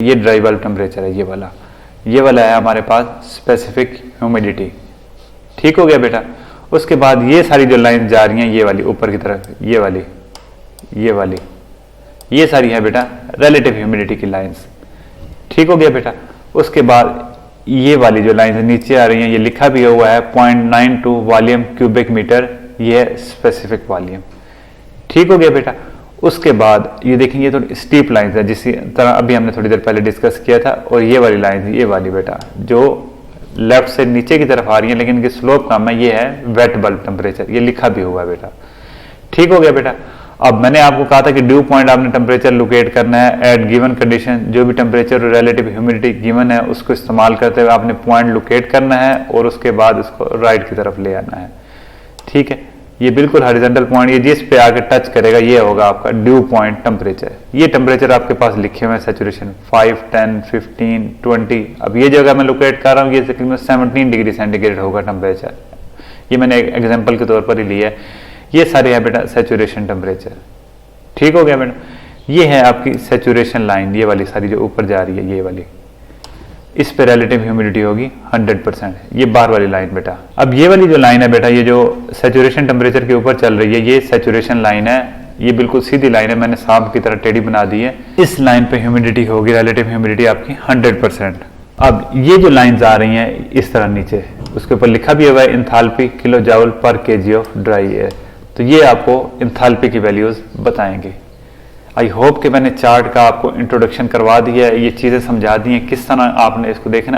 ये dry bulb temperature है, ये वाला है हमारे पास स्पेसिफिक ह्यूमिडिटी। ठीक हो गया बेटा। उसके बाद ये सारी जो लाइन जा रही हैं, ये वाली ऊपर की तरफ, ये वाली ये सारी है बेटा रिलेटिव ह्यूमिडिटी की लाइंस। ठीक हो गया बेटा। उसके बाद ये वाली जो लाइंस नीचे आ रही हैं, ये लिखा भी हुआ है 0.92 वॉल्यूम क्यूबिक मीटर, ये है स्पेसिफिक वॉल्यूम। ठीक हो गया बेटा। उसके बाद ये देखेंगे तो स्टीप लाइंस है, जिस तरह अभी हमने थोड़ी देर पहले डिस्कस किया था। और ये वाली लाइन, ये वाली बेटा जो लेफ्ट से नीचे की तरफ आ रही है लेकिन इनकी स्लोप कम है, ये है वेट बल्ब टेम्परेचर, ये लिखा भी हुआ है बेटा। ठीक हो गया बेटा। अब मैंने आपको कहा था कि ड्यू पॉइंट आपने टेम्परेचर लोकेट करना है एट गिवन कंडीशन, जो भी टेम्परेचर और रिलेटिव ह्यूमिडिटी गिवन है उसको इस्तेमाल करते हुए आपने पॉइंट लोकेट करना है और उसके बाद उसको राइट की तरफ ले आना है। ठीक है, ये बिल्कुल हॉरिजॉन्टल पॉइंट, ये जिस पे आके टच करेगा ये होगा आपका ड्यू पॉइंट टेम्परेचर। ये टेम्परेचर आपके पास लिखे हुए हैं सैचुरेशन 5, 10, 15, 20। अब ये जगह मैं लोकेट कर रहा हूँ, ये तकरीबन 17 डिग्री सेंटीग्रेड होगा टेम्परेचर। ये मैंने एक एग्जाम्पल के तौर पर ही लिया है। ये सारे है बेटा सैचुरेशन टेम्परेचर। ठीक हो गया बेटा। ये है आपकी सैचुरेशन लाइन, ये वाली सारी जो ऊपर जा रही है, ये वाली, इस पे रिलेटिव ह्यूमिडिटी होगी 100%। ये बाहर वाली लाइन बेटा। अब ये वाली जो लाइन है बेटा, ये जो सैचुरेशन टेम्परेचर के ऊपर चल रही है, ये सैचुरेशन लाइन है। ये बिल्कुल सीधी लाइन है, मैंने सांप की तरह टेढ़ी बना दी है। इस लाइन पे ह्यूमिडिटी होगी, रिलेटिव ह्यूमिडिटी आपकी 100%। अब ये जो लाइंस आ रही हैं इस तरह नीचे, उसके ऊपर लिखा भी हुआ है इंथैल्पी किलो जूल पर केजी ऑफ ड्राई एयर। तो ये आपको इंथैल्पी की वैल्यूज बताएंगे। आई होप कि मैंने चार्ट का आपको इंट्रोडक्शन करवा दिया है, ये चीज़ें समझा दी हैं, किस तरह आपने इसको देखना।